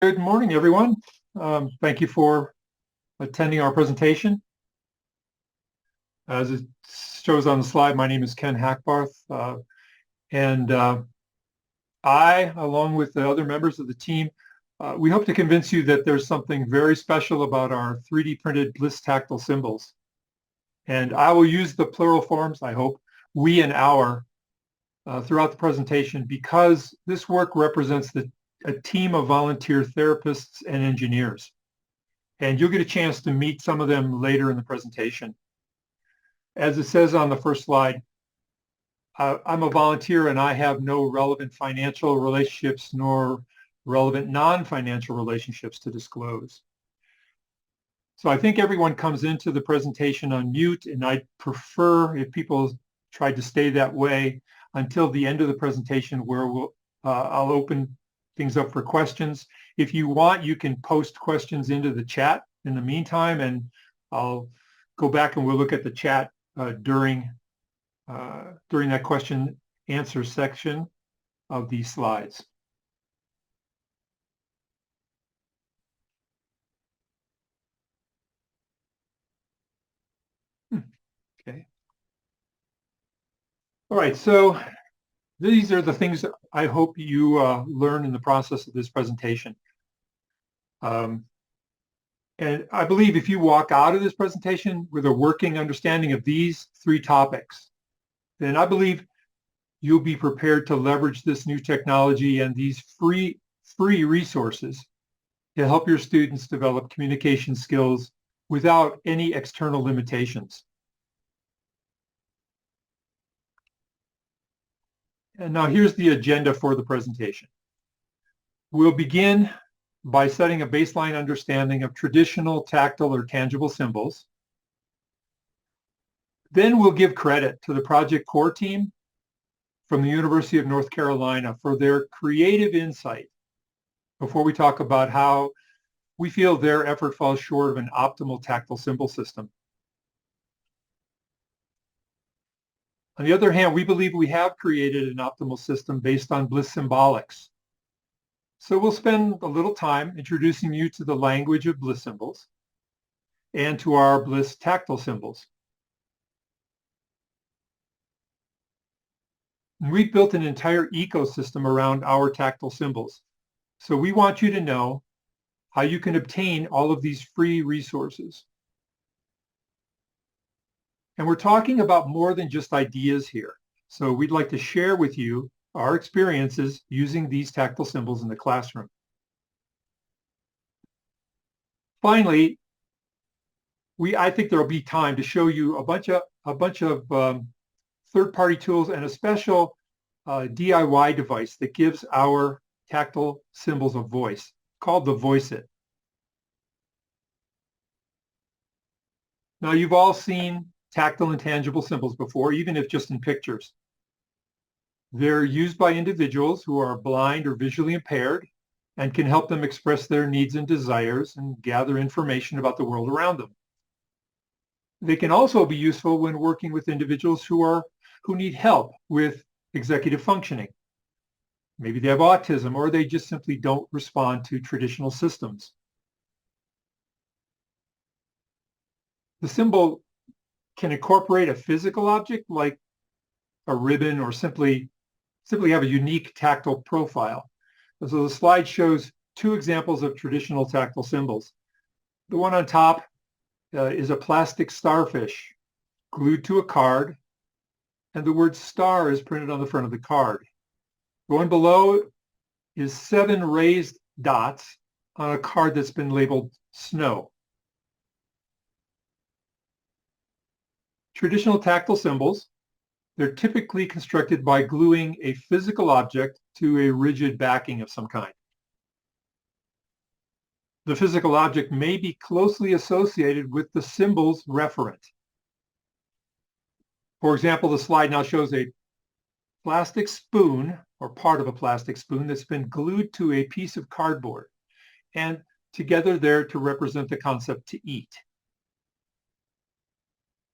Good morning, everyone. Thank you for attending our presentation. As it shows on the slide, my name is Ken Hackbarth, and I, along with the other members of the team, we hope to convince you that there's something very special about our 3D printed Bliss tactile symbols. And I will use the plural forms, I hope, we and our, throughout the presentation because this work represents a team of volunteer therapists and engineers. And you'll get a chance to meet some of them later in the presentation. As it says on the first slide, I'm a volunteer and I have no relevant financial relationships nor relevant non-financial relationships to disclose. So I think everyone comes into the presentation on mute, and I'd prefer if people tried to stay that way until the end of the presentation, where I'll open things up for questions. If you want, you can post questions into the chat in the meantime, and I'll go back and we'll look at the chat during that question answer section of these slides. Okay. All right, so these are the things that I hope you learn in the process of this presentation. And I believe if you walk out of this presentation with a working understanding of these three topics, then I believe you'll be prepared to leverage this new technology and these free resources to help your students develop communication skills without any external limitations. And now here's the agenda for the presentation. We'll begin by setting a baseline understanding of traditional tactile or tangible symbols. Then we'll give credit to the project core team from the University of North Carolina for their creative insight before we talk about how we feel their effort falls short of an optimal tactile symbol system. On the other hand, we believe we have created an optimal system based on Bliss symbolics. So we'll spend a little time introducing you to the language of Bliss symbols and to our Bliss tactile symbols. And we've built an entire ecosystem around our tactile symbols. So we want you to know how you can obtain all of these free resources. And we're talking about more than just ideas here. So we'd like to share with you our experiences using these tactile symbols in the classroom. Finally, I think there'll be time to show you a bunch of third-party tools and a special DIY device that gives our tactile symbols a voice called the Voice It. Now, you've all seen tactile and tangible symbols before, even if just in pictures. They're used by individuals who are blind or visually impaired and can help them express their needs and desires and gather information about the world around them. They can also be useful when working with individuals who need help with executive functioning. Maybe they have autism, or they just simply don't respond to traditional systems. The symbol can incorporate a physical object like a ribbon, or simply have a unique tactile profile. So the slide shows two examples of traditional tactile symbols. The one on top is a plastic starfish glued to a card, and the word star is printed on the front of the card. The one below is 7 raised dots on a card that's been labeled snow. Traditional tactile symbols, they're typically constructed by gluing a physical object to a rigid backing of some kind. The physical object may be closely associated with the symbol's referent. For example, the slide now shows a plastic spoon, or part of a plastic spoon, that's been glued to a piece of cardboard and together there to represent the concept to eat.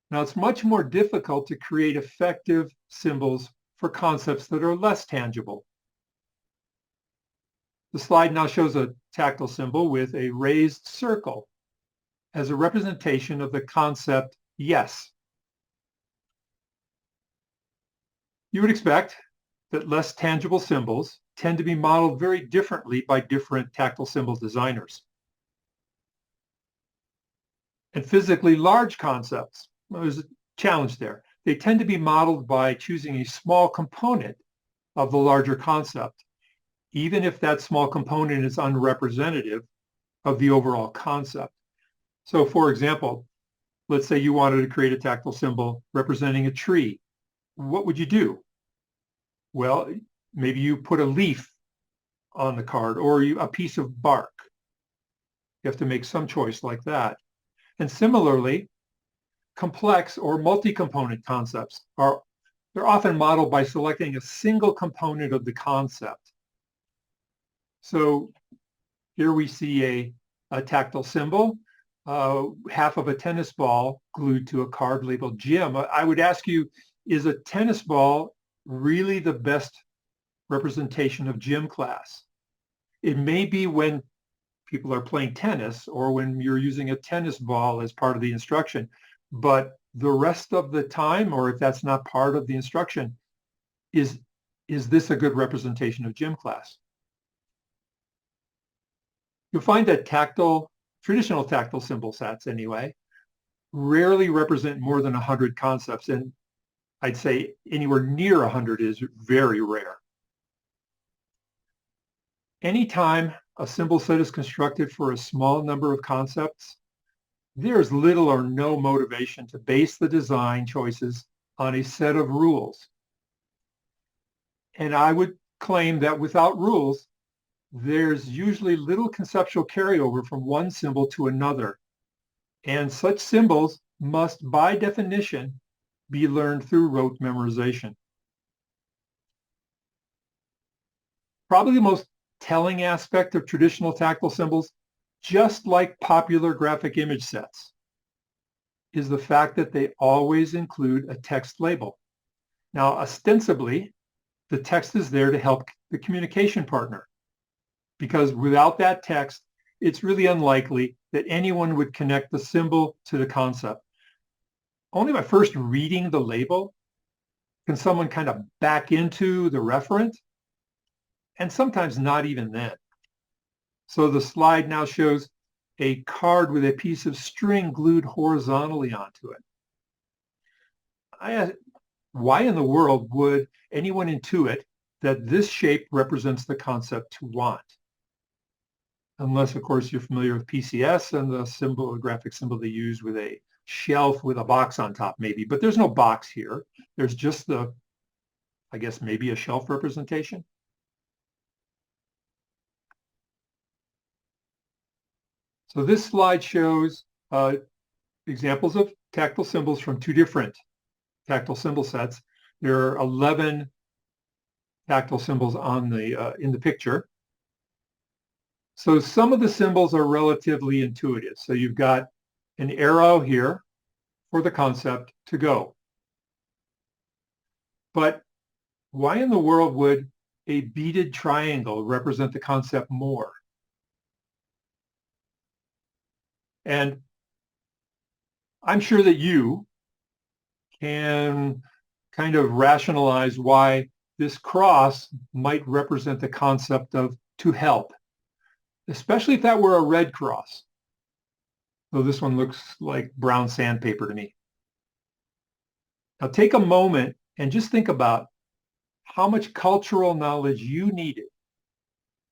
Now, it's much more difficult to create effective symbols for concepts that are less tangible. The slide now shows a tactile symbol with a raised circle as a representation of the concept yes. You would expect that less tangible symbols tend to be modeled very differently by different tactile symbol designers. And physically large concepts, well, there's a challenge there. They tend to be modeled by choosing a small component of the larger concept, even if that small component is unrepresentative of the overall concept. So for example, let's say you wanted to create a tactile symbol representing a tree. What would you do? Well, maybe you put a leaf on the card or a piece of bark. You have to make some choice like that. And similarly, complex or multi-component concepts they're often modeled by selecting a single component of the concept. So here we see a tactile symbol, half of a tennis ball glued to a card labeled gym. I would ask you, is a tennis ball really the best representation of gym class? It may be when people are playing tennis or when you're using a tennis ball as part of the instruction, but the rest of the time, or if that's not part of the instruction, is this a good representation of gym class? You'll find that traditional tactile symbol sets anyway, rarely represent more than 100 concepts, and I'd say anywhere near 100 is very rare. Anytime a symbol set is constructed for a small number of concepts, there's little or no motivation to base the design choices on a set of rules. And I would claim that without rules, there's usually little conceptual carryover from one symbol to another. And such symbols must, by definition, be learned through rote memorization. Probably the most telling aspect of traditional tactile symbols, just like popular graphic image sets, is the fact that they always include a text label. Now, ostensibly, the text is there to help the communication partner, because without that text, it's really unlikely that anyone would connect the symbol to the concept. Only by first reading the label can someone kind of back into the referent, and sometimes not even then. So the slide now shows a card with a piece of string glued horizontally onto it. I asked, why in the world would anyone intuit that this shape represents the concept to want? Unless, of course, you're familiar with PCS and the graphic symbol they use with a shelf with a box on top, maybe. But there's no box here. There's just I guess, maybe a shelf representation. So this slide shows examples of tactile symbols from two different tactile symbol sets. There are 11 tactile symbols in the picture. So some of the symbols are relatively intuitive. So you've got an arrow here for the concept to go. But why in the world would a beaded triangle represent the concept more? And I'm sure that you can kind of rationalize why this cross might represent the concept of to help, especially if that were a red cross. So this one looks like brown sandpaper to me. Now take a moment and just think about how much cultural knowledge you needed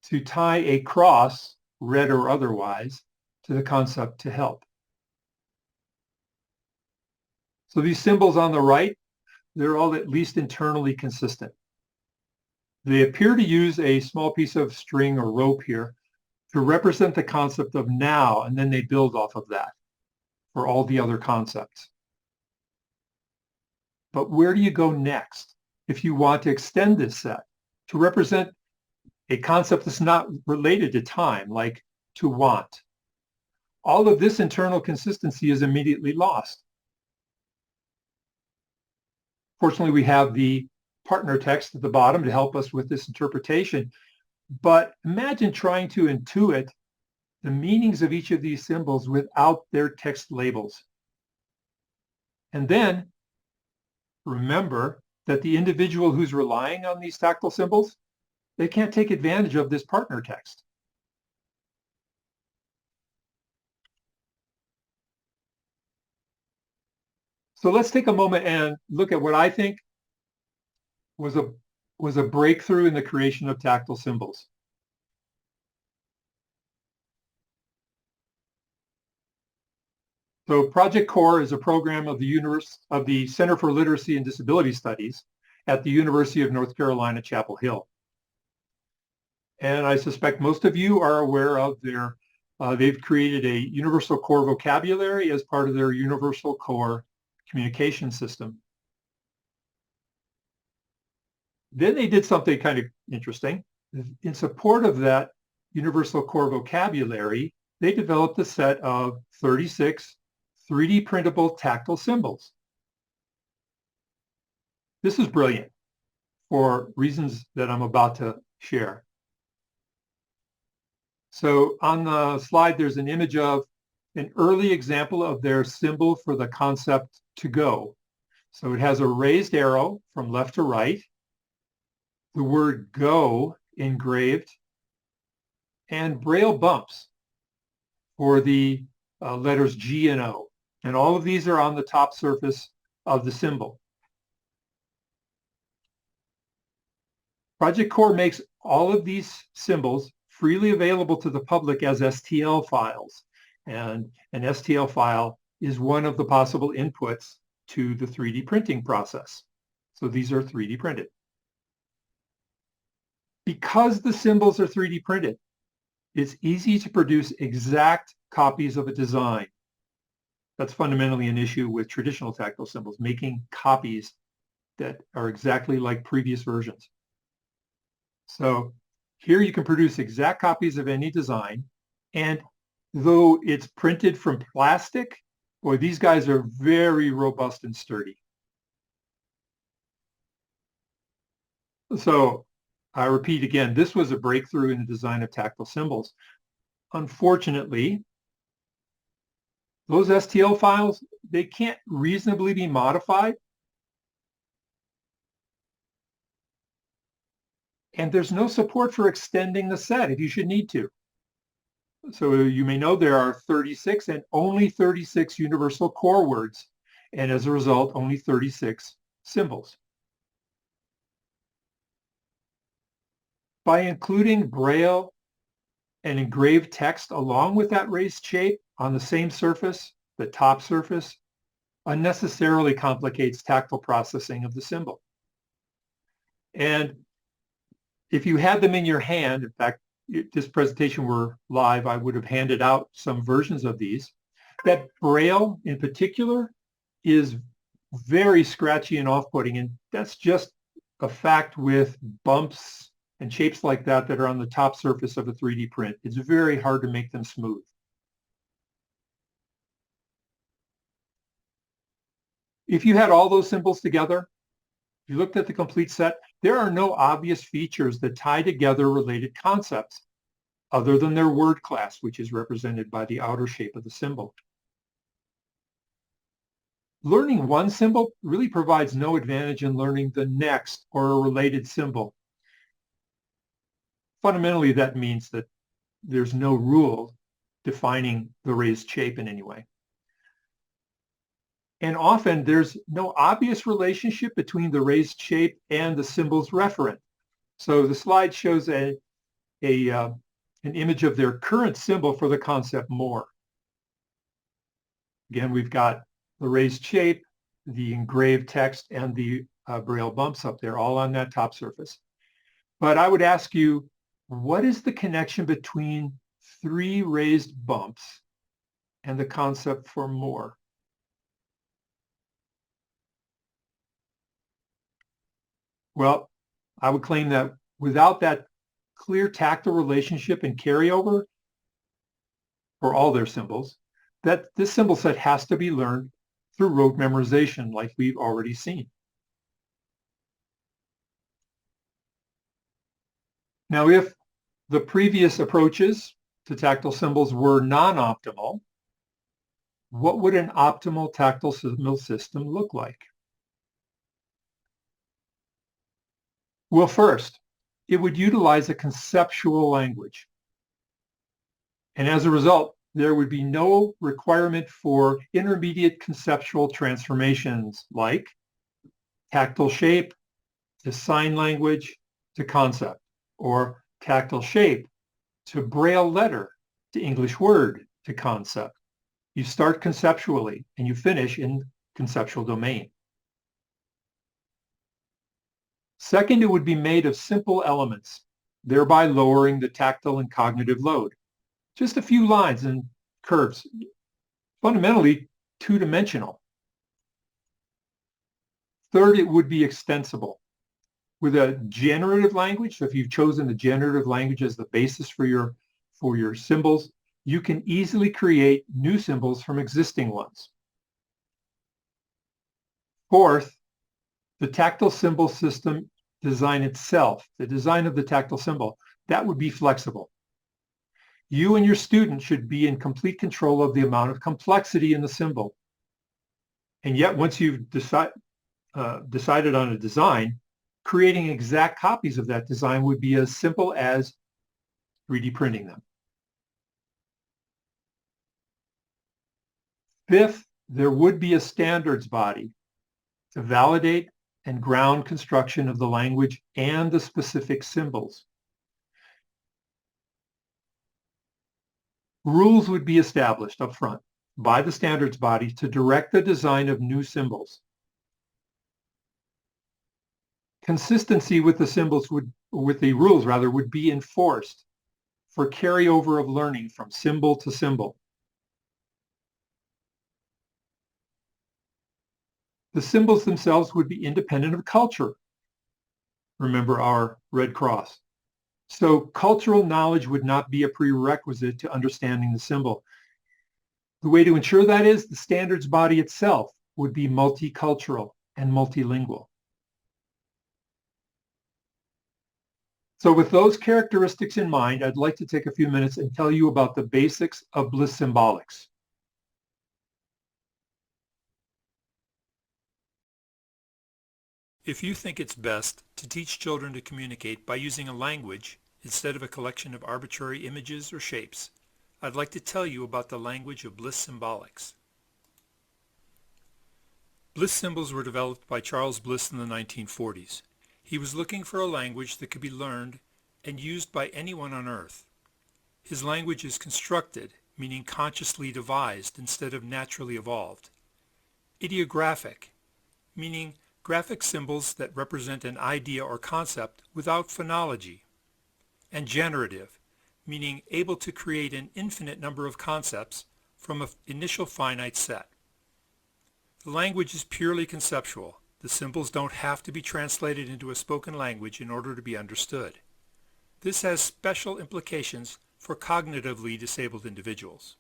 to tie a cross, red or otherwise, to the concept to help. So these symbols on the right, they're all at least internally consistent. They appear to use a small piece of string or rope here to represent the concept of now, and then they build off of that for all the other concepts. But where do you go next if you want to extend this set to represent a concept that's not related to time, like to want? All of this internal consistency is immediately lost. Fortunately, we have the partner text at the bottom to help us with this interpretation. But imagine trying to intuit the meanings of each of these symbols without their text labels. And then remember that the individual who's relying on these tactile symbols, they can't take advantage of this partner text. So let's take a moment and look at what I think was a breakthrough in the creation of tactile symbols. So Project CORE is a program of the Center for Literacy and Disability Studies at the University of North Carolina, Chapel Hill. And I suspect most of you are aware of they've created a universal core vocabulary as part of their universal core communication system. Then they did something kind of interesting. In support of that universal core vocabulary, they developed a set of 36 3D printable tactile symbols. This is brilliant for reasons that I'm about to share. So on the slide, there's an image of an early example of their symbol for the concept to go. So it has a raised arrow from left to right, the word go engraved, and Braille bumps for the letters G and O. And all of these are on the top surface of the symbol. Project CORE makes all of these symbols freely available to the public as STL files. And an STL file is one of the possible inputs to the 3D printing process. So these are 3D printed. Because the symbols are 3D printed, it's easy to produce exact copies of a design. That's fundamentally an issue with traditional tactile symbols, making copies that are exactly like previous versions. So here you can produce exact copies of any design. And though it's printed from plastic, boy, these guys are very robust and sturdy. So I repeat again, this was a breakthrough in the design of tactile symbols. Unfortunately, those STL files, they can't reasonably be modified. And there's no support for extending the set if you should need to. So you may know there are 36 and only 36 universal core words, and as a result, only 36 symbols. By including Braille and engraved text along with that raised shape on the same surface, the top surface, unnecessarily complicates tactile processing of the symbol. And if you had them in your hand, in fact, if this presentation were live, I would have handed out some versions of these. That Braille in particular is very scratchy and off-putting, and that's just a fact with bumps and shapes like that that are on the top surface of a 3D print. It's very hard to make them smooth. If you had all those symbols together, if you looked at the complete set, there are no obvious features that tie together related concepts other than their word class, which is represented by the outer shape of the symbol. Learning one symbol really provides no advantage in learning the next or a related symbol. Fundamentally, that means that there's no rule defining the raised shape in any way. And often there's no obvious relationship between the raised shape and the symbol's referent. So the slide shows an image of their current symbol for the concept more. Again, we've got the raised shape, the engraved text, and the Braille bumps up there, all on that top surface. But I would ask you, what is the connection between 3 raised bumps and the concept for more? Well, I would claim that without that clear tactile relationship and carryover for all their symbols, that this symbol set has to be learned through rote memorization like we've already seen. Now, if the previous approaches to tactile symbols were non-optimal, what would an optimal tactile symbol system look like? Well, first, it would utilize a conceptual language. And as a result, there would be no requirement for intermediate conceptual transformations like tactile shape to sign language to concept, or tactile shape to Braille letter to English word to concept. You start conceptually and you finish in conceptual domain. Second, it would be made of simple elements, thereby lowering the tactile and cognitive load. Just a few lines and curves, fundamentally two-dimensional. Third, it would be extensible. With a generative language, so if you've chosen the generative language as the basis for your symbols, you can easily create new symbols from existing ones. Fourth, the tactile symbol system design itself, the design of the tactile symbol, that would be flexible. You and your student should be in complete control of the amount of complexity in the symbol. And yet, once you've decided on a design, creating exact copies of that design would be as simple as 3D printing them. Fifth, there would be a standards body to validate and ground construction of the language and the specific symbols. Rules would be established up front by the standards body to direct the design of new symbols. Consistency with the symbols with the rules would be enforced for carryover of learning from symbol to symbol. The symbols themselves would be independent of culture. Remember our Red Cross. So cultural knowledge would not be a prerequisite to understanding the symbol. The way to ensure that is the standards body itself would be multicultural and multilingual. So with those characteristics in mind, I'd like to take a few minutes and tell you about the basics of Bliss symbolics. If you think it's best to teach children to communicate by using a language instead of a collection of arbitrary images or shapes, I'd like to tell you about the language of Bliss symbolics. Bliss symbols were developed by Charles Bliss in the 1940s. He was looking for a language that could be learned and used by anyone on Earth. His language is constructed, meaning consciously devised instead of naturally evolved. Ideographic, meaning graphic symbols that represent an idea or concept without phonology. And generative, meaning able to create an infinite number of concepts from an initial finite set. The language is purely conceptual. The symbols don't have to be translated into a spoken language in order to be understood. This has special implications for cognitively disabled individuals.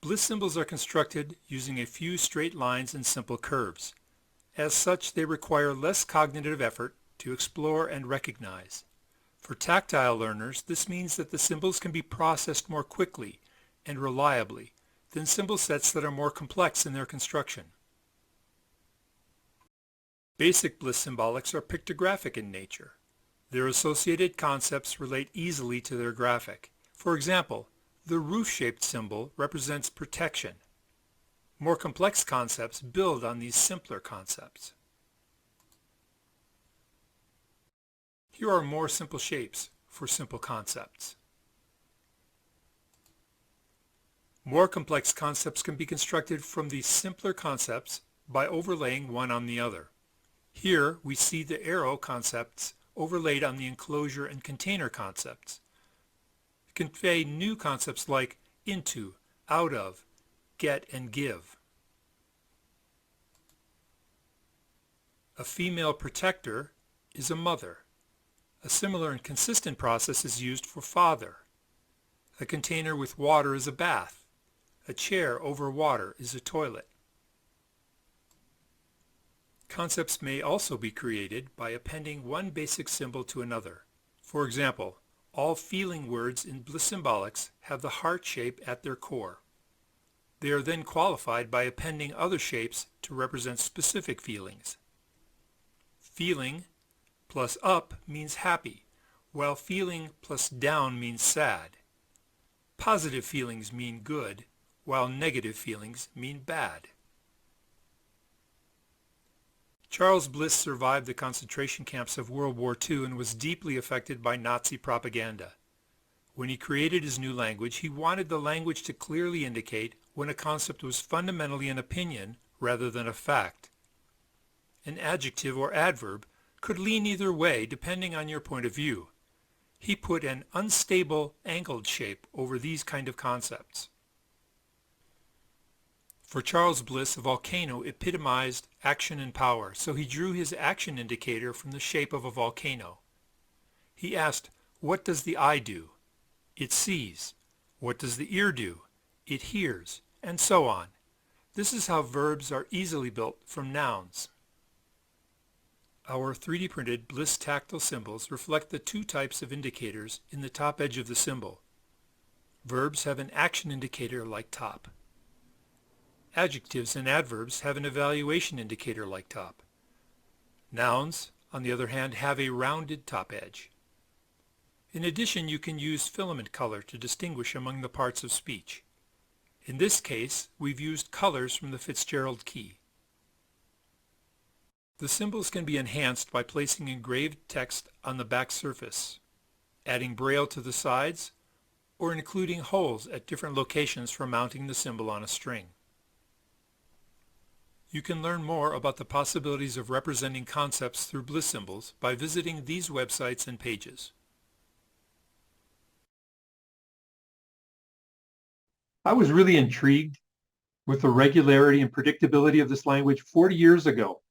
Bliss symbols are constructed using a few straight lines and simple curves. As such, they require less cognitive effort to explore and recognize. For tactile learners, this means that the symbols can be processed more quickly and reliably than symbol sets that are more complex in their construction. Basic Bliss symbolics are pictographic in nature. Their associated concepts relate easily to their graphic. For example, the roof-shaped symbol represents protection. More complex concepts build on these simpler concepts. Here are more simple shapes for simple concepts. More complex concepts can be constructed from these simpler concepts by overlaying one on the other. Here we see the arrow concepts overlaid on the enclosure and container concepts. Convey new concepts like into, out of, get, and give. A female protector is a mother. A similar and consistent process is used for father. A container with water is a bath. A chair over water is a toilet. Concepts may also be created by appending one basic symbol to another. For example, all feeling words in Bliss Symbolics have the heart shape at their core. They are then qualified by appending other shapes to represent specific feelings. Feeling plus up means happy, while feeling plus down means sad. Positive feelings mean good, while negative feelings mean bad. Charles Bliss survived the concentration camps of World War II and was deeply affected by Nazi propaganda. When he created his new language, he wanted the language to clearly indicate when a concept was fundamentally an opinion rather than a fact. An adjective or adverb could lean either way depending on your point of view. He put an unstable angled shape over these kind of concepts. For Charles Bliss, a volcano epitomized action and power, so he drew his action indicator from the shape of a volcano. He asked, what does the eye do? It sees. What does the ear do? It hears, and so on. This is how verbs are easily built from nouns. Our 3D printed Bliss tactile symbols reflect the two types of indicators in the top edge of the symbol. Verbs have an action indicator like top. Adjectives and adverbs have an evaluation indicator like top. Nouns, on the other hand, have a rounded top edge. In addition, you can use filament color to distinguish among the parts of speech. In this case, we've used colors from the Fitzgerald key. The symbols can be enhanced by placing engraved text on the back surface, adding braille to the sides, or including holes at different locations for mounting the symbol on a string. You can learn more about the possibilities of representing concepts through Bliss symbols by visiting these websites and pages. I was really intrigued with the regularity and predictability of this language 40 years ago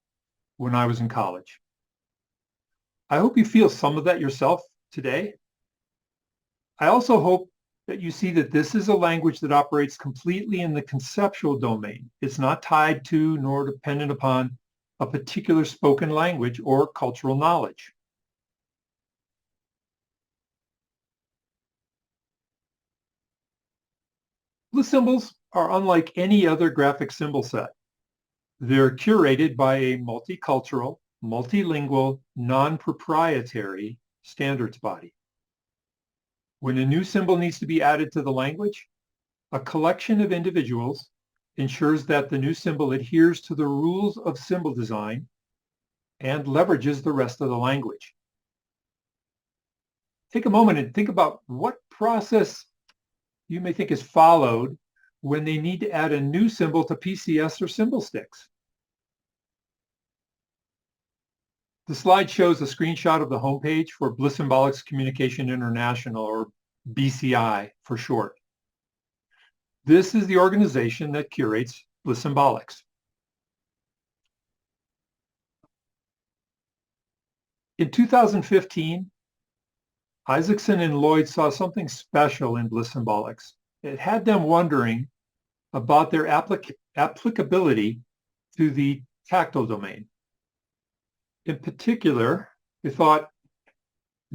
when I was in college. I hope you feel some of that yourself today. I also hope that you see that this is a language that operates completely in the conceptual domain. It's not tied to nor dependent upon a particular spoken language or cultural knowledge. Bliss symbols are unlike any other graphic symbol set. They're curated by a multicultural, multilingual, non-proprietary standards body. When a new symbol needs to be added to the language, a collection of individuals ensures that the new symbol adheres to the rules of symbol design and leverages the rest of the language. Take a moment and think about what process you may think is followed when they need to add a new symbol to PCS or symbol sticks. The slide shows a screenshot of the homepage for Bliss Symbolics Communication International, or BCI for short. This is the organization that curates Bliss Symbolics. In 2015, Isaacson and Lloyd saw something special in Bliss Symbolics. It had them wondering about their applicability to the tactile domain. In particular, they thought,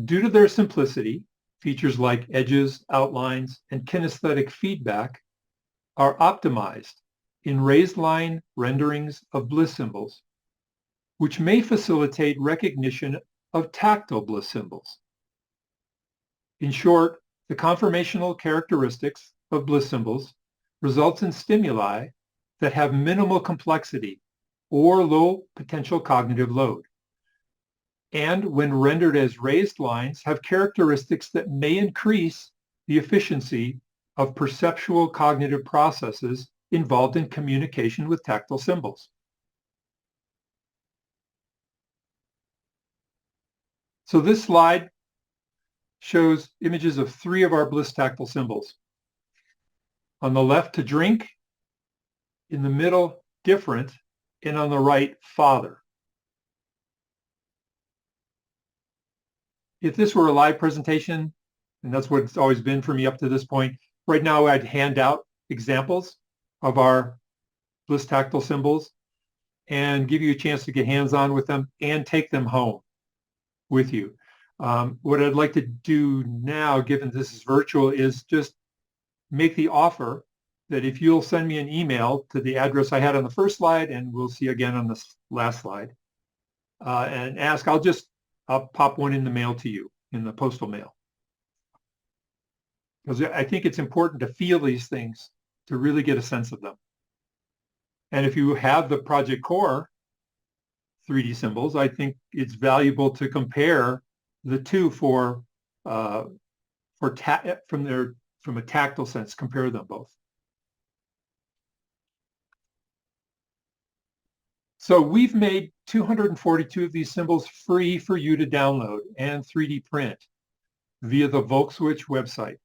due to their simplicity, features like edges, outlines, and kinesthetic feedback are optimized in raised line renderings of Bliss symbols, which may facilitate recognition of tactile Bliss symbols. In short, the conformational characteristics of Bliss symbols results in stimuli that have minimal complexity or low potential cognitive load, and when rendered as raised lines, have characteristics that may increase the efficiency of perceptual cognitive processes involved in communication with tactile symbols. So this slide shows images of 3 of our Bliss tactile symbols. On the left, to drink, in the middle, different, and on the right, father. If this were a live presentation, and that's what it's always been for me up to this point, right now I'd hand out examples of our Bliss tactile symbols and give you a chance to get hands-on with them and take them home with you. What I'd like to do now, given this is virtual, is just make the offer that if you'll send me an email to the address I had on the first slide, and we'll see again on this last slide, and ask, I'll pop one in the mail to you, in the postal mail. Because I think it's important to feel these things to really get a sense of them. And if you have the Project Core 3D symbols, I think it's valuable to compare the two from a tactile sense, compare them both. So we've made 242 of these symbols free for you to download and 3D print via the Volkswitch website.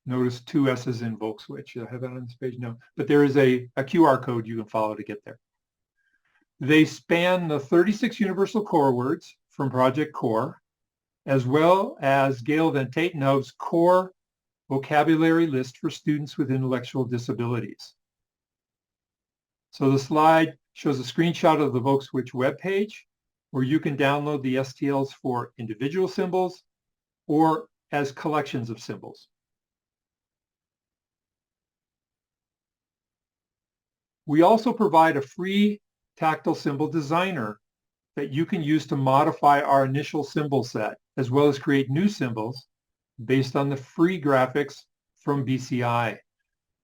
Notice 2 S's in Volkswitch. I have that on this page? No, but there is a QR code you can follow to get there. They span the 36 universal core words from Project Core, as well as Gail Van Tatenhove's core vocabulary list for students with intellectual disabilities. So the slide shows a screenshot of the Volkswitch webpage where you can download the STLs for individual symbols or as collections of symbols. We also provide a free tactile symbol designer that you can use to modify our initial symbol set, as well as create new symbols based on the free graphics from BCI.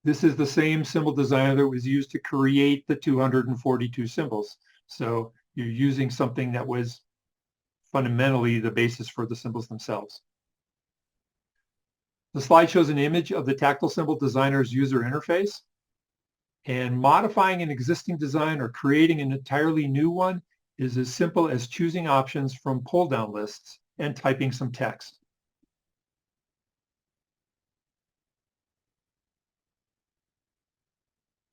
This is the same symbol designer that was used to create the 242 symbols. So you're using something that was fundamentally the basis for the symbols themselves. The slide shows an image of the tactile symbol designer's user interface. And modifying an existing design or creating an entirely new one is as simple as choosing options from pull-down lists and typing some text.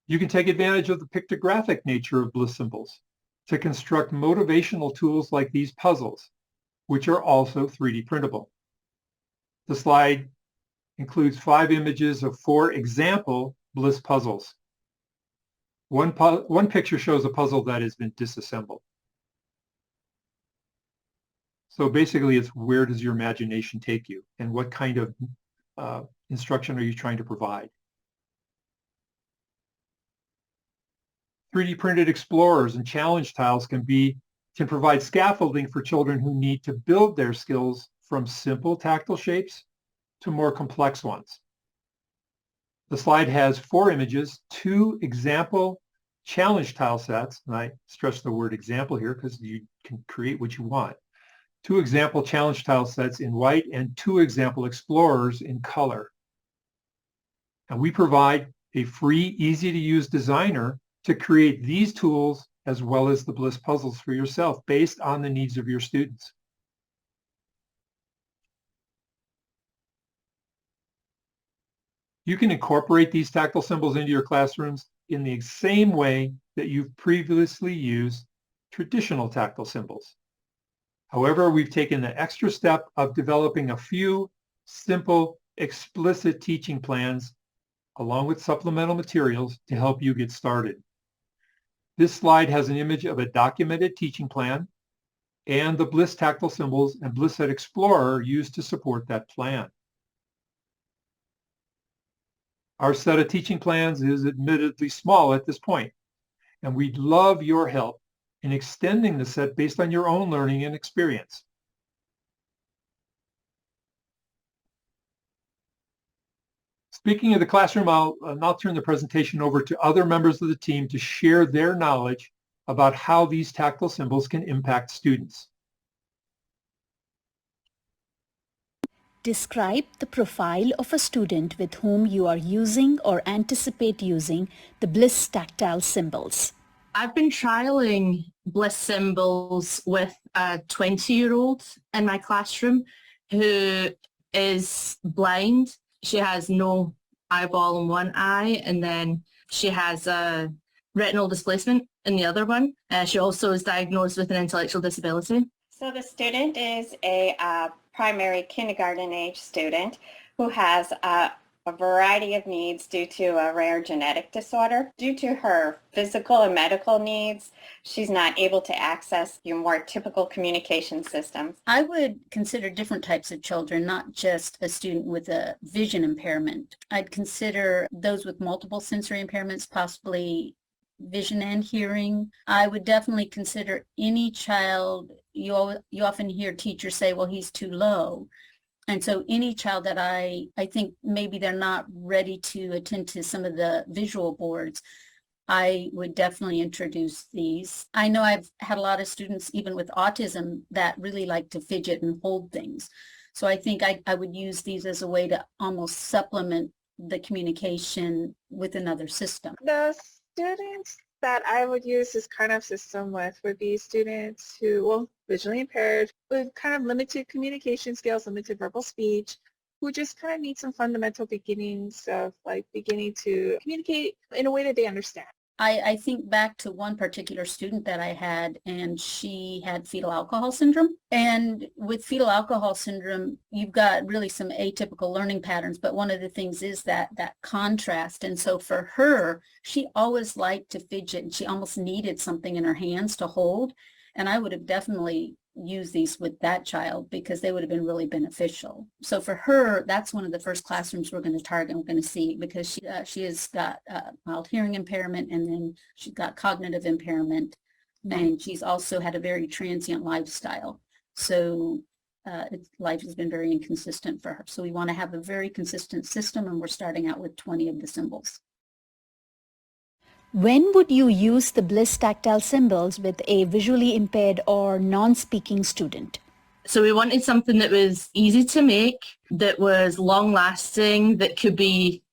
You can take advantage of the pictographic nature of Bliss symbols to construct motivational tools like these puzzles, which are also 3D printable. The slide includes 5 images of 4 example Bliss puzzles. One picture shows a puzzle that has been disassembled. So basically, it's where does your imagination take you, and what kind of instruction are you trying to provide? 3D printed explorers and challenge tiles can provide scaffolding for children who need to build their skills from simple tactile shapes to more complex ones. The slide has 4 images, 2 example challenge tile sets, and I stress the word example here because you can create what you want. 2 example challenge tile sets in white and 2 example explorers in color. And we provide a free, easy-to-use designer to create these tools as well as the Bliss puzzles for yourself based on the needs of your students. You can incorporate these tactile symbols into your classrooms in the same way that you've previously used traditional tactile symbols. However, we've taken the extra step of developing a few simple, explicit teaching plans along with supplemental materials to help you get started. This slide has an image of a documented teaching plan and the Bliss tactile symbols and BlissSet Explorer used to support that plan. Our set of teaching plans is admittedly small at this point, and we'd love your help in extending the set based on your own learning and experience. Speaking of the classroom, I'll now turn the presentation over to other members of the team to share their knowledge about how these tactile symbols can impact students. Describe the profile of a student with whom you are using or anticipate using the Bliss tactile symbols. I've been trialing Bliss symbols with a 20-year-old in my classroom who is blind. She has no eyeball in one eye, and then she has a retinal displacement in the other one. She also is diagnosed with an intellectual disability. So the student is a primary kindergarten age student who has a variety of needs due to a rare genetic disorder. Due to her physical and medical needs, she's not able to access your more typical communication systems. I would consider different types of children, not just a student with a vision impairment. I'd consider those with multiple sensory impairments, possibly vision and hearing. I would definitely consider any child. You often hear teachers say, well, he's too low. And so any child that I think maybe they're not ready to attend to some of the visual boards, I would definitely introduce these. I know I've had a lot of students, even with autism, that really like to fidget and hold things. So I think I would use these as a way to almost supplement the communication with another system. The students that I would use this kind of system with would be students who, well, visually impaired, with kind of limited communication skills, limited verbal speech, who just kind of need some fundamental beginnings of like beginning to communicate in a way that they understand. I think back to one particular student that I had, and she had fetal alcohol syndrome. And with fetal alcohol syndrome, you've got really some atypical learning patterns, but one of the things is that contrast. And so for her, she always liked to fidget, and she almost needed something in her hands to hold. And I would have definitely used these with that child because they would have been really beneficial. So for her, that's one of the first classrooms we're going to target and we're going to see, because she has got mild hearing impairment, and then she's got cognitive impairment, and she's also had a very transient lifestyle. So life has been very inconsistent for her. So we want to have a very consistent system, and we're starting out with 20 of the symbols. When would you use the Bliss tactile symbols with a visually impaired or non-speaking student? So we wanted something that was easy to make, that was long-lasting, that could be,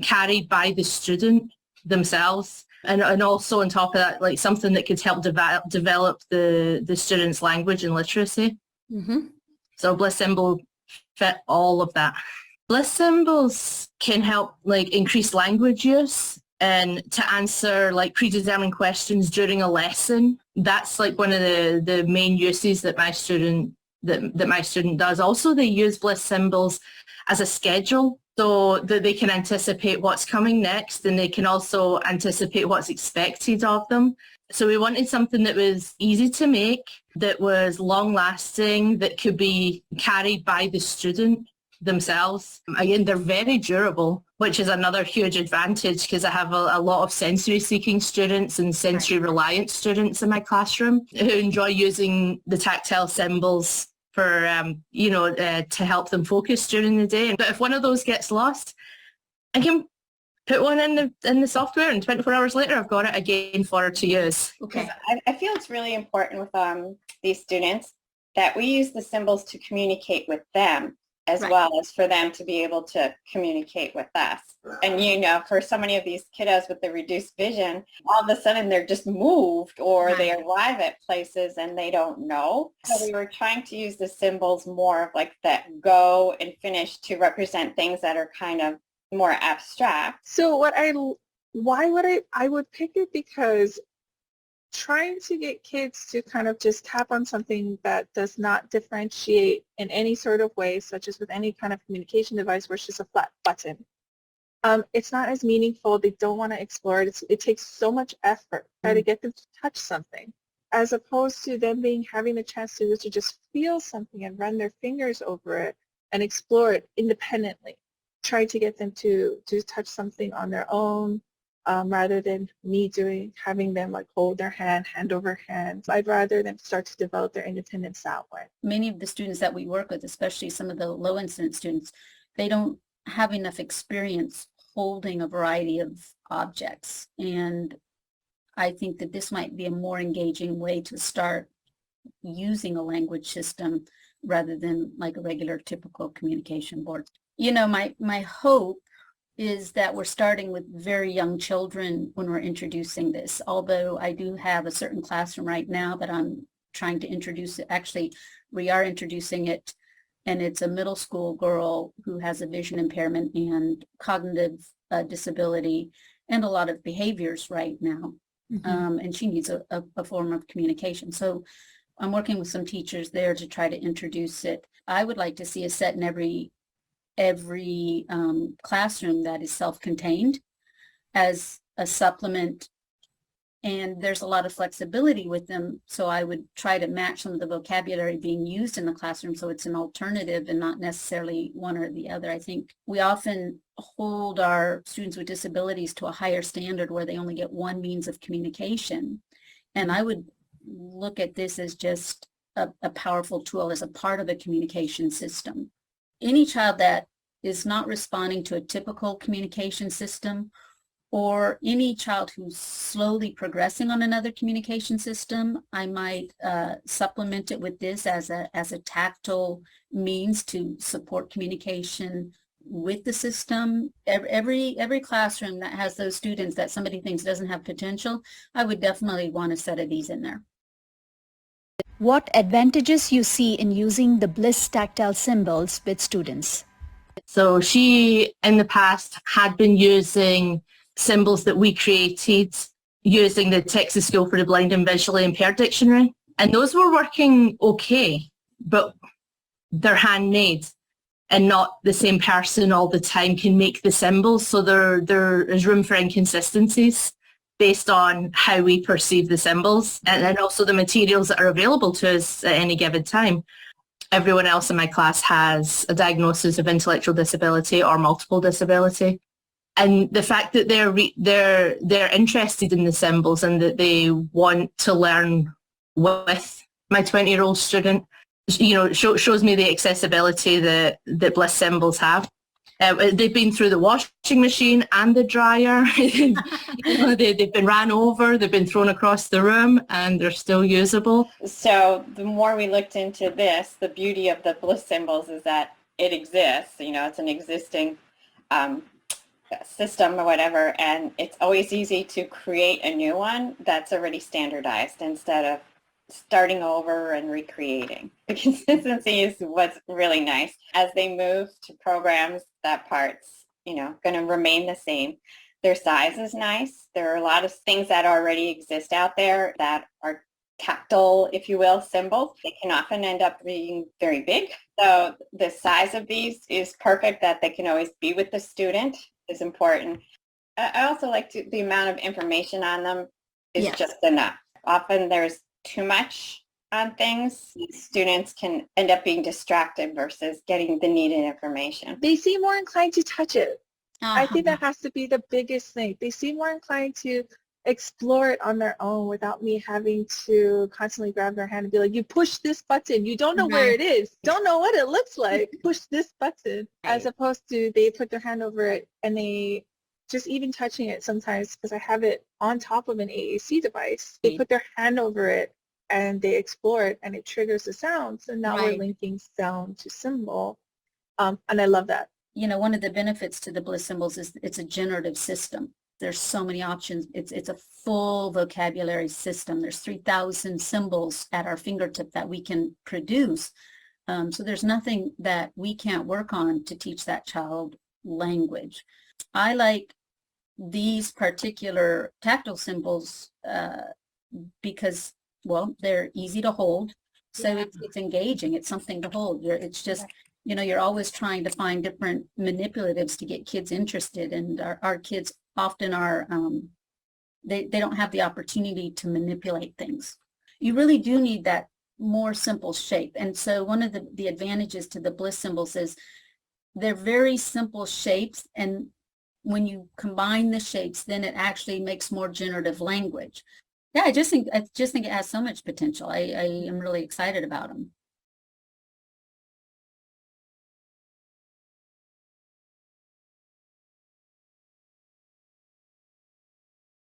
carried by the student themselves. And also on top of that, like something that could help develop the student's language and literacy. Mm-hmm. So Bliss symbol fit all of that. Bliss symbols can help increase language use, and to answer predetermined questions during a lesson. That's one of the main uses that my student does. Also, they use Bliss symbols as a schedule so that they can anticipate what's coming next, and they can also anticipate what's expected of them. So we wanted something that was easy to make, that was long-lasting, that could be carried by the student themselves. Again, they're very durable, which is another huge advantage, because I have a lot of sensory seeking students and sensory reliant students in my classroom who enjoy using the tactile symbols for, to help them focus during the day. But if one of those gets lost, I can put one in the software, and 24 hours later I've got it again for her to use. Okay. I feel it's really important with these students that we use the symbols to communicate with them, as well as for them to be able to communicate with us. And for so many of these kiddos with the reduced vision, all of a sudden they're just moved, or they arrive at places and they don't know. So we were trying to use the symbols more of like that go and finish to represent things that are kind of more abstract. So I would pick it because trying to get kids to kind of just tap on something that does not differentiate in any sort of way, such as with any kind of communication device where it's just a flat button. It's not as meaningful. They don't want to explore it. It takes so much effort to try to get them to touch something, as opposed to them having the chance to just feel something and run their fingers over it and explore it independently. Try to get them to touch something on their own, rather than me having them hold their hand over hand. I'd rather them start to develop their independence that way. Many of the students that we work with, especially some of the low incidence students, they don't have enough experience holding a variety of objects. And I think that this might be a more engaging way to start using a language system rather than like a regular typical communication board. My hope is that we're starting with very young children when we're introducing this. Although I do have a certain classroom right now that I'm trying to introduce it. Actually, we are introducing it, and it's a middle school girl who has a vision impairment and cognitive disability and a lot of behaviors right now. Mm-hmm. And she needs a form of communication. So I'm working with some teachers there to try to introduce it. I would like to see a set in every every classroom that is self-contained as a supplement, and there's a lot of flexibility with them. So I would try to match some of the vocabulary being used in the classroom so it's an alternative and not necessarily one or the other. I think we often hold our students with disabilities to a higher standard where they only get one means of communication. And I would look at this as just a powerful tool as a part of a communication system. Any child that is not responding to a typical communication system, or any child who's slowly progressing on another communication system, I might supplement it with this as a tactile means to support communication with the system. Every classroom that has those students that somebody thinks doesn't have potential, I would definitely want a set of these in there. What advantages you see in using the Bliss tactile symbols with students? So she, in the past, had been using symbols that we created using the Texas School for the Blind and Visually Impaired Dictionary. And those were working okay, but they're handmade and not the same person all the time can make the symbols. So there is room for inconsistencies based on how we perceive the symbols and also the materials that are available to us at any given time. Everyone else in my class has a diagnosis of intellectual disability or multiple disability. And the fact that they're interested in the symbols and that they want to learn with my 20-year-old student, shows me the accessibility that Bliss symbols have. They've been through the washing machine and the dryer. They've been ran over, they've been thrown across the room, and they're still usable. So the more we looked into this, the beauty of the Bliss symbols is that it exists. It's an existing system or whatever, and it's always easy to create a new one that's already standardized instead of starting over and recreating. The consistency is what's really nice. As they move to programs, that part's, going to remain the same. Their size is nice. There are a lot of things that already exist out there that are tactile, if you will, symbols. They can often end up being very big. So the size of these is perfect, that they can always be with the student is important. I also like the amount of information on them is just enough. Often there's too much on things. Students can end up being distracted versus getting the needed information. They seem more inclined to touch it. I think that has to be the biggest thing. They seem more inclined to explore it on their own without me having to constantly grab their hand and be like, you push this button. You don't know where it is. Don't know what it looks like. Push this button. As opposed to they put their hand over it and they just even touching it sometimes, because I have it on top of an AAC device, they put their hand over it and they explore it and it triggers the sound. So now we're linking sound to symbol. And I love that. One of the benefits to the Bliss symbols is it's a generative system. There's so many options. It's a full vocabulary system. There's 3,000 symbols at our fingertip that we can produce. So there's nothing that we can't work on to teach that child language. I like these particular tactile symbols because, well, they're easy to hold. So it's engaging. It's something to hold. It's just, you're always trying to find different manipulatives to get kids interested. And our kids often are, they don't have the opportunity to manipulate things. You really do need that more simple shape. And so one of the advantages to the Bliss symbols is they're very simple shapes. And when you combine the shapes, then it actually makes more generative language. Yeah, I just think it has so much potential. I am really excited about them.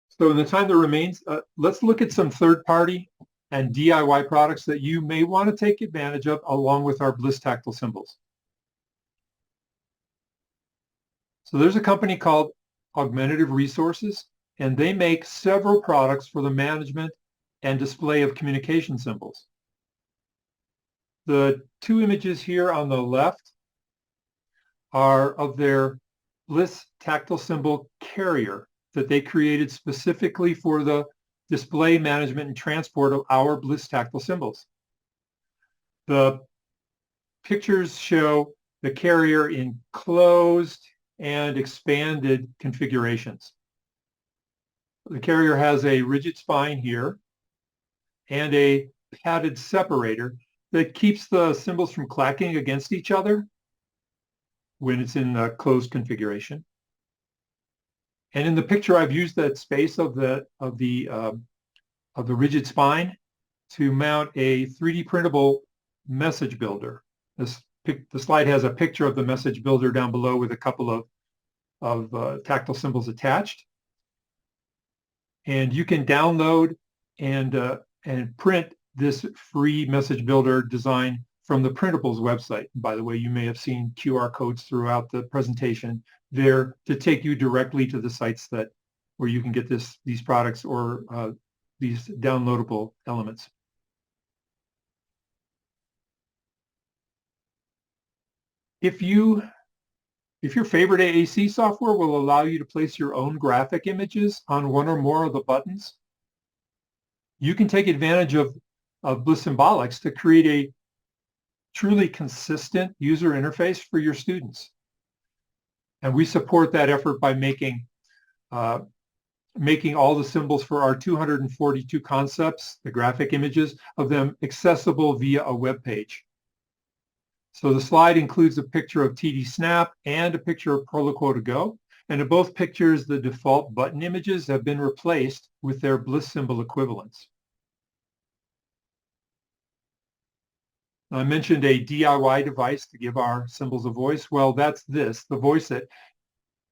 So in the time that remains, let's look at some third-party and DIY products that you may want to take advantage of along with our Bliss tactile symbols. So there's a company called Augmentative Resources, and they make several products for the management and display of communication symbols. The two images here on the left are of their Bliss tactile symbol carrier that they created specifically for the display, management, and transport of our Bliss tactile symbols. The pictures show the carrier in closed and expanded configurations. The carrier has a rigid spine here and a padded separator that keeps the symbols from clacking against each other when it's in the closed configuration. And in the picture, I've used that space of the rigid spine to mount a 3D printable message builder. The slide has a picture of the message builder down below with a couple of tactile symbols attached. And you can download and print this free message builder design from the Printables website. By the way, you may have seen QR codes throughout the presentation there to take you directly to the sites where you can get these products or these downloadable elements. If your favorite AAC software will allow you to place your own graphic images on one or more of the buttons, you can take advantage of Bliss Symbolics to create a truly consistent user interface for your students. And we support that effort by making all the symbols for our 242 concepts, the graphic images of them, accessible via a web page. So the slide includes a picture of TD Snap and a picture of Proloquo to Go. And in both pictures, the default button images have been replaced with their Bliss symbol equivalents. I mentioned a DIY device to give our symbols a voice. Well, that's this, the Voice-It.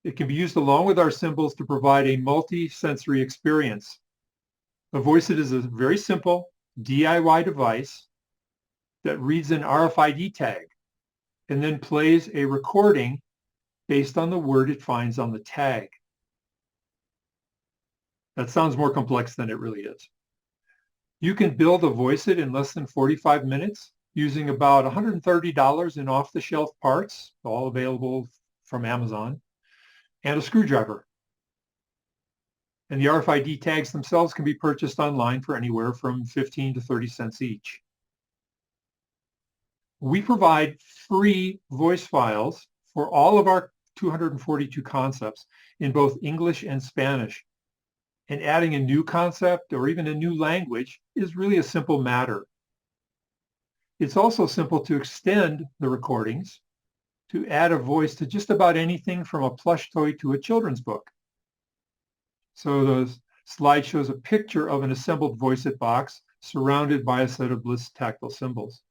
It can be used along with our symbols to provide a multi-sensory experience. The Voice-It is a very simple DIY device that reads an RFID tag and then plays a recording based on the word it finds on the tag. That sounds more complex than it really is. You can build a Voice-It in less than 45 minutes using about $130 in off-the-shelf parts, all available from Amazon, and a screwdriver. And the RFID tags themselves can be purchased online for anywhere from 15 to 30 cents each. We provide free voice files for all of our 242 concepts in both English and Spanish. And adding a new concept or even a new language is really a simple matter. It's also simple to extend the recordings to add a voice to just about anything from a plush toy to a children's book. So the slide shows a picture of an assembled Voice-It box surrounded by a set of Bliss tactile symbols.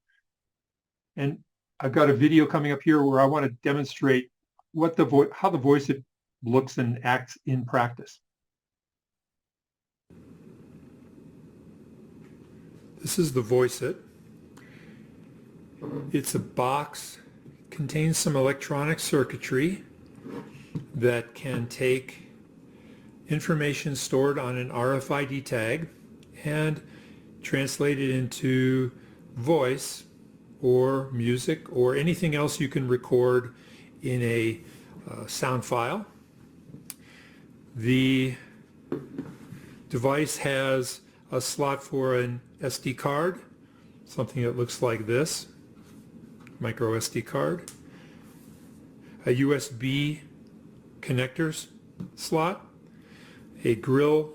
And I've got a video coming up here where I want to demonstrate how the Voice-It looks and acts in practice. This is the Voice-It. It's a box, contains some electronic circuitry that can take information stored on an RFID tag and translate it into voice or music or anything else you can record in a sound file. The device has a slot for an SD card, something that looks like this, micro SD card, a USB connectors slot, a grill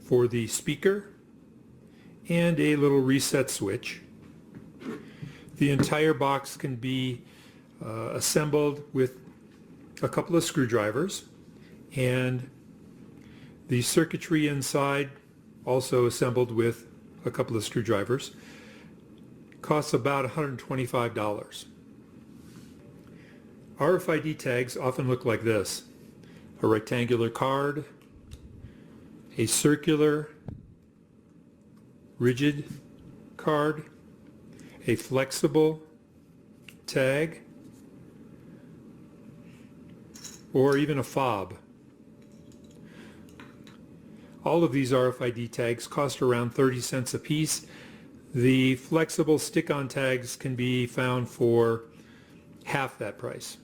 for the speaker, and a little reset switch. The entire box can be assembled with a couple of screwdrivers, and the circuitry inside also assembled with a couple of screwdrivers. Costs about $125. RFID tags often look like this: a rectangular card, a circular rigid card, a flexible tag, or even a fob. All of these RFID tags cost around 30 cents a piece. The flexible stick-on tags can be found for half that price.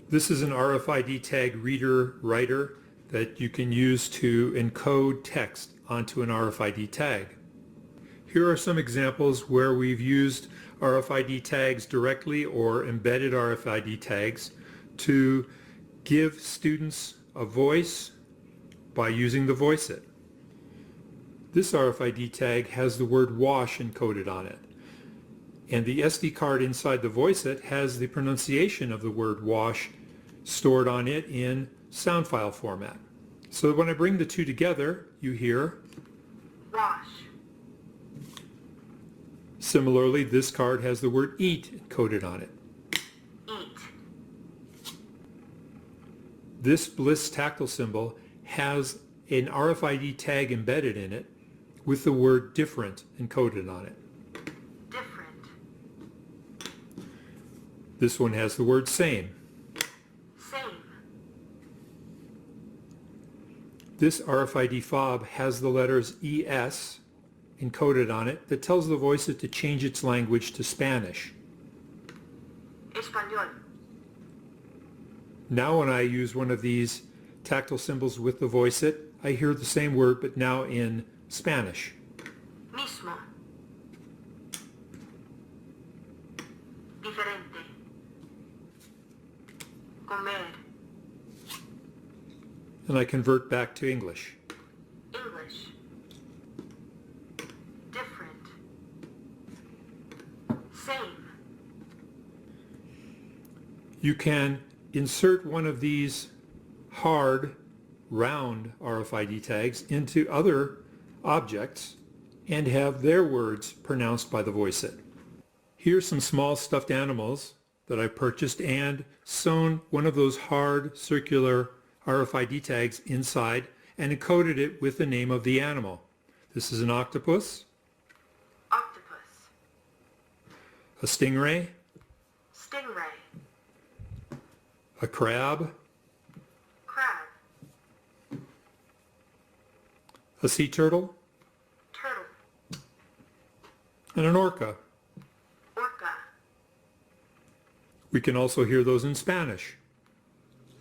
This is an RFID tag reader-writer that you can use to encode text onto an RFID tag. Here are some examples where we've used RFID tags directly or embedded RFID tags to give students a voice by using the Voice It. This RFID tag has the word wash encoded on it. And the SD card inside the Voice It has the pronunciation of the word wash stored on it in sound file format. So when I bring the two together, you hear Wash. Similarly, this card has the word eat encoded on it. Eat. This Bliss tactile symbol has an RFID tag embedded in it with the word different encoded on it. Different. This one has the word same. Same. This RFID fob has the letters ES encoded on it that tells the Voice It to change its language to Spanish. Español. Now when I use one of these tactile symbols with the Voice It, I hear the same word but now in Spanish. Mismo. Diferente. Comer. And I convert back to English. English. Different. Same. You can insert one of these hard, round RFID tags into other objects and have their words pronounced by the Voice It. Here's some small stuffed animals that I purchased and sewn one of those hard, circular RFID tags inside and encoded it with the name of the animal. This is an octopus, Octopus. a stingray, Stingray. a crab, Crab. a sea turtle, Turtle. and an orca. Orca. We can also hear those in Spanish.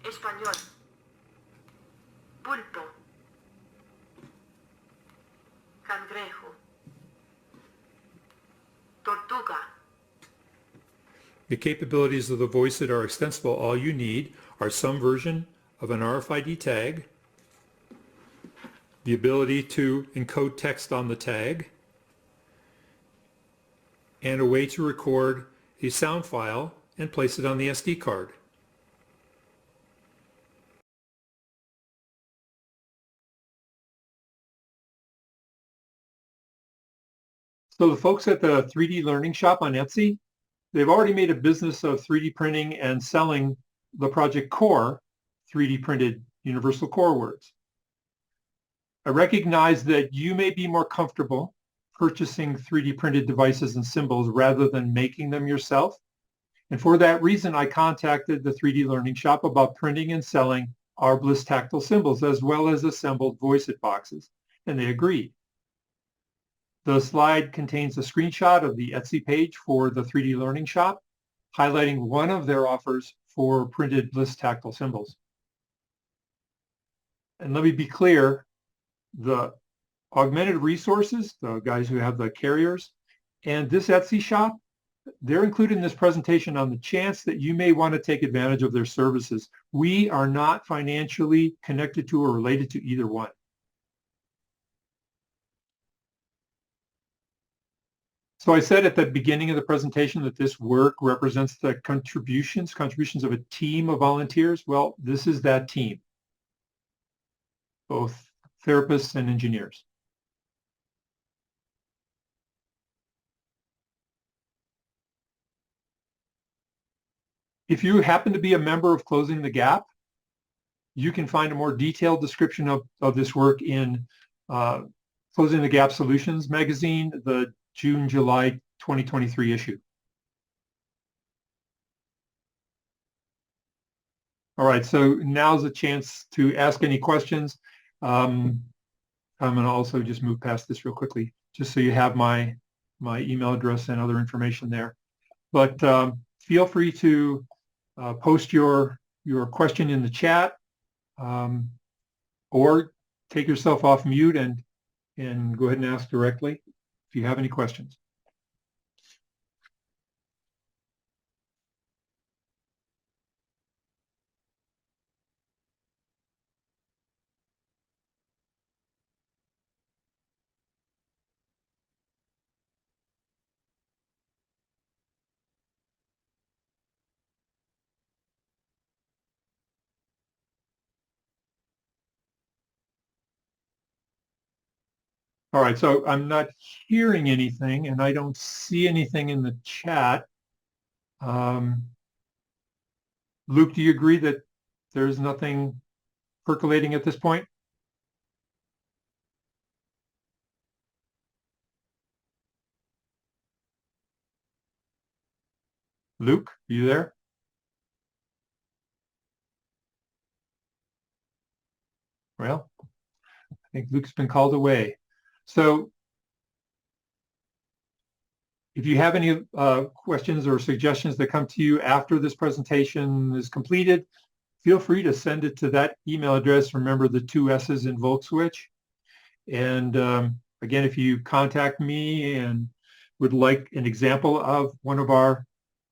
Español. Pulpo. Cangrejo. Tortuga. The capabilities of the Voice It are extensible. All you need are some version of an RFID tag, the ability to encode text on the tag, and a way to record a sound file and place it on the SD card. So the folks at the 3D Learning Shop on Etsy, they've already made a business of 3D printing and selling the Project Core 3D printed universal core words. I recognize that you may be more comfortable purchasing 3D printed devices and symbols rather than making them yourself. And for that reason, I contacted the 3D Learning Shop about printing and selling our Bliss tactile symbols as well as assembled Voice It boxes, and they agreed. The slide contains a screenshot of the Etsy page for the 3D Learning Shop, highlighting one of their offers for printed Bliss tactile symbols. And let me be clear, the augmented resources, the guys who have the carriers, and this Etsy shop, they're included in this presentation on the chance that you may want to take advantage of their services. We are not financially connected to or related to either one. So I said at the beginning of the presentation that this work represents the contributions of a team of volunteers. Well, this is that team, both therapists and engineers. If you happen to be a member of Closing the Gap, you can find a more detailed description of this work in Closing the Gap Solutions magazine, the June-July 2023 issue. All right, so now's a chance to ask any questions. I'm going to also just move past this real quickly, just so you have my email address and other information there. But feel free to post your question in the chat, or take yourself off mute and go ahead and ask directly if you have any questions. All right, so I'm not hearing anything and I don't see anything in the chat. Luke, do you agree that there's nothing percolating at this point? Luke, are you there? Well, I think Luke's been called away. So if you have any questions or suggestions that come to you after this presentation is completed, feel free to send it to that email address. Remember the 2 S's in VoltSwitch. And again, if you contact me and would like an example of one of our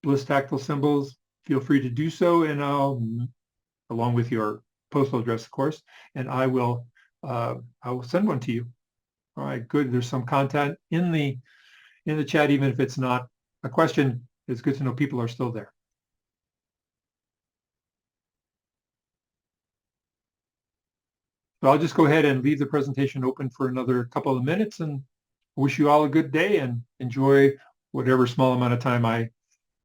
Bliss tactile symbols, feel free to do so, and I'll, along with your postal address, of course, and I will send one to you. All right, good. There's some content in the chat, even if it's not a question. It's good to know people are still there. So I'll just go ahead and leave the presentation open for another couple of minutes and wish you all a good day and enjoy whatever small amount of time I